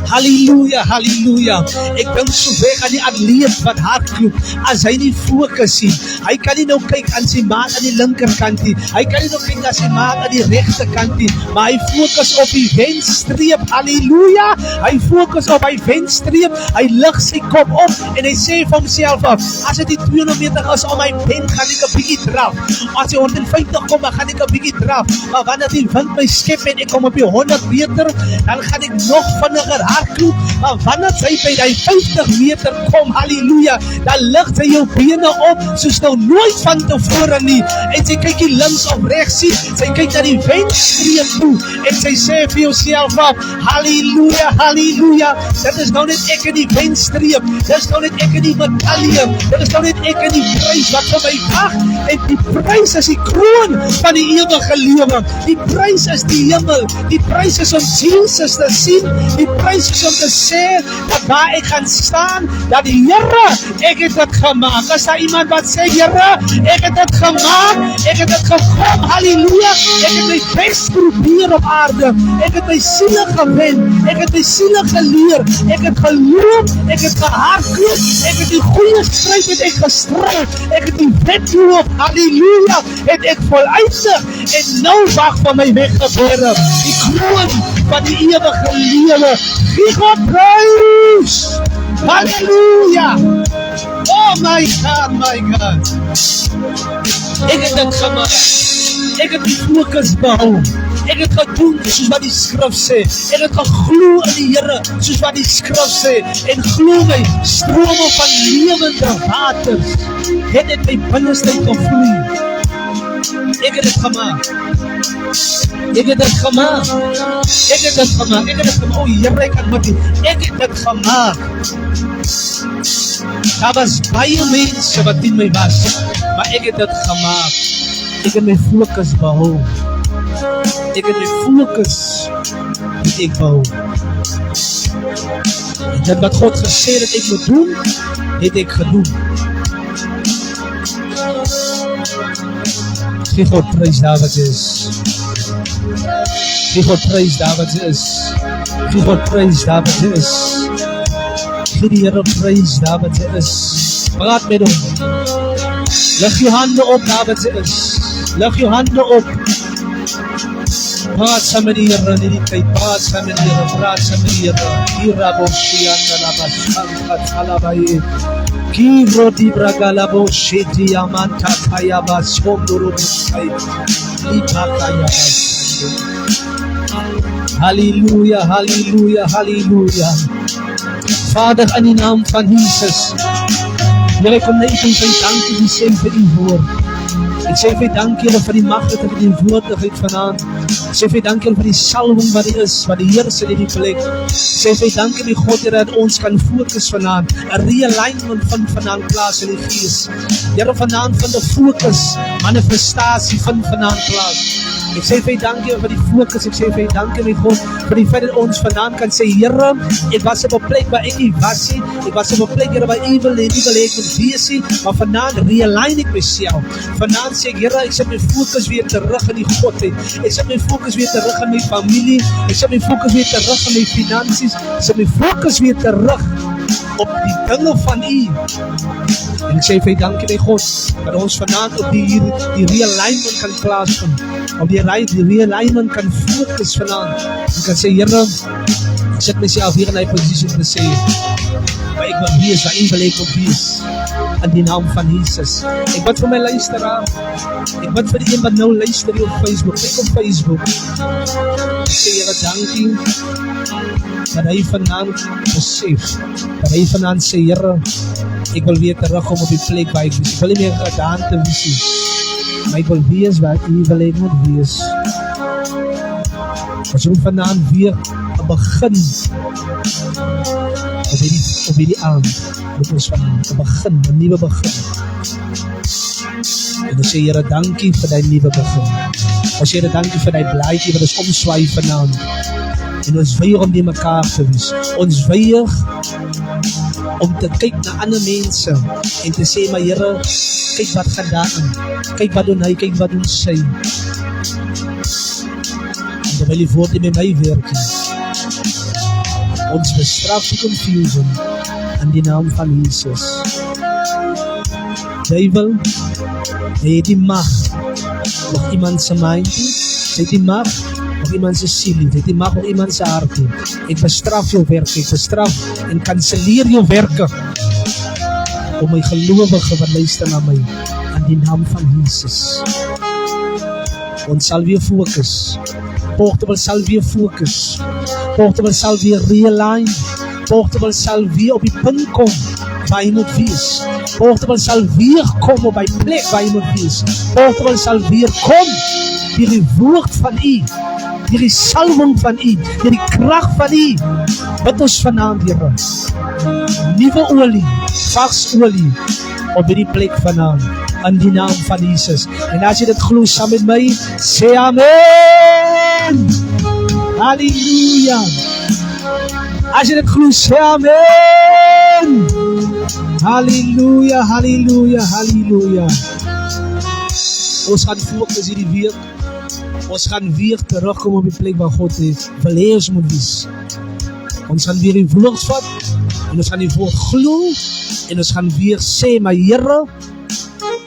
Halleluja, halleluja. Ek dink so weg aan die atleet wat hardloop. As hy nie fokus nie, hy kan nie nou kyk aan sy maat aan die linkerkant nie. Hy kan nie nou kyk na sy maat aan die regterkant nie, maar hy fokus op die wenstreep. Halleluja. Hy fokus op hy wenstreep. Hy lig sy kop op en hy sê vir homself af, as dit 200 meter is om my pen, gaan ek 'n bietjie draf. As jy 150 kom, dan gaan ek 'n bietjie draf. Maar wanneer die wind my skep en ek kom op die 100 meter, dan gaan ek nog vinniger hardloop. Maar wanneer jy by die 50 meter kom, halleluja, dan lig jy jou bene op soos nou nooit van tevore nie. En sy kyk nie links of regs nie, sy kyk na die wenstreep toe en sy sê vir jouself af, halleluja, halleluja, dit is nou net ek in die wenstreep, dit is nou net ek in die medalje, dit is nou net ek in die prys wat vir my wag, en die prys is die kroon van die ewige lewe, die prys is die hemel, die prys is om Jesus te sien, die prys is om te sê, dat waar ek gaan staan, dat die Here, ek het dit gemaak. As daar iemand wat sê, Here, ek het dit gemaak, ek het dit gekom, halleluja, ek het my best probeer op aarde, ek het my siele gewen, ek het my siele geleer, ek het geloop, ek het gehardloop, ek het die goeie stryd het ek gestryd, ek het die wedloop, halleluja, het ek voluitdig, en nou wag van my weggebore, die kroon van die ewige lewe. Gee God prys! Halleluja! Oh my God, my God! Ek het dit gemaak. Ek het die fokus behou. Ek het gedoen soos wat die skrif sê. Ek het geglo in die Here soos wat die skrif sê. En glo my, strome van lewende waters het in my binneste gevloei. Ek het dit gemaak. Ek het dit gemaak. Ek het dit gemaak. Ek het dit gemaak. O Here, ek kan dit. Ek het dit gemaak. Daar was baie mense wat in my was, maar ek het dit gemaak. Ek het my fokus behou. Ek het my fokus het ek behou. En dit wat God gesê dat ek moet doen, het ek gedoen. Gee God prys daar wat is. Gee God prys daar wat is. Gee God prys daar wat is. Gee die Here prys daar wat is. Praat met hom. Leg jou hande op daar wat is. Leg jou hande op. Praat saam met die Here in die tyd. Praat saam met die Here. Praat saam met die Here. Iraboshiyanda labashanta talabaye. Kivroti bragalabo sheti yamanta kaya basondoro busai. Lipakaya basai. Halleluja, halleluja, halleluja. Vader, in die naam van Jesus, Here, kom na U en sê dankie en sê vir U woord. Ek sê vir dankie vir die magtigheid van die woordigheid vanaand. Ek sê vir dankie vir die salwing wat die is, wat die heers in die plek. Ek sê vir dankie my God, Here, dat ons kan fokus vanaand. 'n realignment van vanaand plaas in die gees. Here, vanaand van die fokus, manifestasie van vanaand plaas. Ek sê vir dankie vir die fokus. Ek sê vir dankie my God vir die feit dat ons vanaand kan sê, Here, ek was op 'n plek waar ek nie was nie. Ek was op 'n plek Here waar U wil hê ek moet wees nie, maar vanaand realign ek myself. Vanaand sê ek, Here, ek sit my fokus weer terug in die Godheid. Ek sit my fokus weer terug in my familie. Ek sit my fokus weer terug in my finansies. Ek sit my fokus weer terug op die dinge van U. En ek sê vir dankie my God dat ons vanaand op die realignment kan plaasvind. Op die realignment kan fokus vanaand. En kan sê, Here, ek sit myself hier in die posisie te sê, maar ek wil wees, waar U wil ek wil wees. In die naam van Jesus. Ek bid vir my luisteraar. Ek bid vir die een wat nou luister hier op Facebook. Ek op Facebook. Ek sê, Here, dankie dat hy vanaand besef, dat hy vanaand sê, Here, ek wil weer terugkom op die plek waar ek wees. Ek wil nie meer gedaante wees nie, maar ek wil wees waar U wil ek moet wees. Ons moet vanaand weer begin op hierdie aand. Dit is vanaand 'n begin, 'n nuwe begin. En ons sê, Here, dankie vir die nuwe begin. Ons sê, Here, dankie vir die blaadjie wat ons omswaai vanaand. En ons weier om die mekaar te wees. Ons weier om te kyk na ander mense en te sê, maar Here, kyk wat gaan daarin. Kyk wat doen hy, kyk wat doen sy. En terwyl die woord nie met my werk nie. Ons bestraf die confusion in die naam van Jesus. Duivel, hy het die mag op iemand se mind, hy het die mag op iemand se siel, hy het die mag op iemand se hart. Ek bestraf jou werk, ek bestraf en kanseleer jou werke om my gelowige wat luister na my in die naam van Jesus. Ons sal weer fokus. Portable sal weer fokus. Portable sal weer realign. Portable sal weer op die punt kom waar hy moet wees. Portable sal weer kom op die plek waar hy moet wees. Portable sal weer kom deur die woord van U, deur die salwing van U, deur die krag van U. Bid ons vanaand, Here. Nuwe olie, vars olie op hierdie plek vanaand in die naam van Jesus. En as jy dit glo saam met my, sê amen. Halleluja. As jy dit glo, sê amen. Halleluja, halleluja, halleluja. Ons gaan fokus hierdie week. Ons gaan weer terugkom op die plek waar God wil hê ons moet wees. Ons gaan weer die woord vat en ons gaan die woord glo en ons gaan weer sê, maar Here,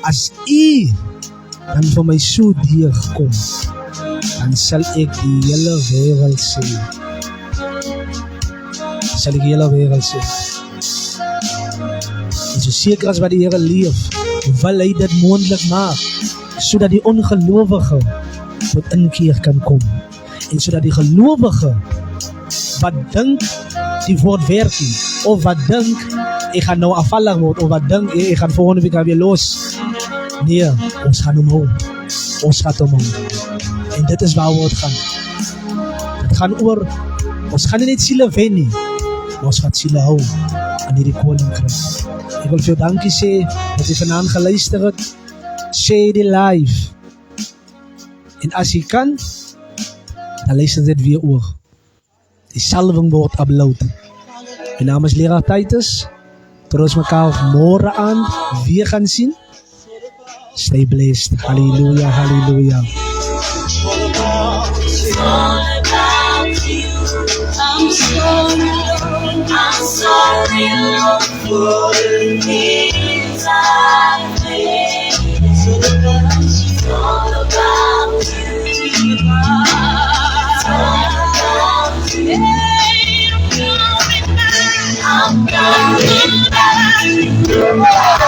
as U dan vir my so deurkom, dan sal ek die hele wêreld sê. Sal ek die hele wêreld sê. En so seker as wat die Here leef, wil hy dit moontlik maak, sodat die ongelowige tot inkeer kan kom. En sodat die gelowige wat dink die woord werk nie, of wat dink ek gaan nou afvallig word, of wat dink ek gaan volgende week weer los. Nee, ons gaan omhou. Ons gaat omhou. En dit is waar het gaan. Het gaan oor, ons gaan nie net siele wen nie, maar ons gaat siele hou aan hierdie koninkryk. Ek wil vir jou dankie sê, dat jy vanaand geluister het, sê die live. En as jy kan, dan luister dit weer oor. Die salwing word upload. My naam is Leraar Titus. Tot ons mekaar môre aan weer gaan sien. Stay blessed. Hallelujah, hallelujah. It's all about you. I'm sorry, Lord, for the things I've made. It's all about you. It's all about you. I'm coming back.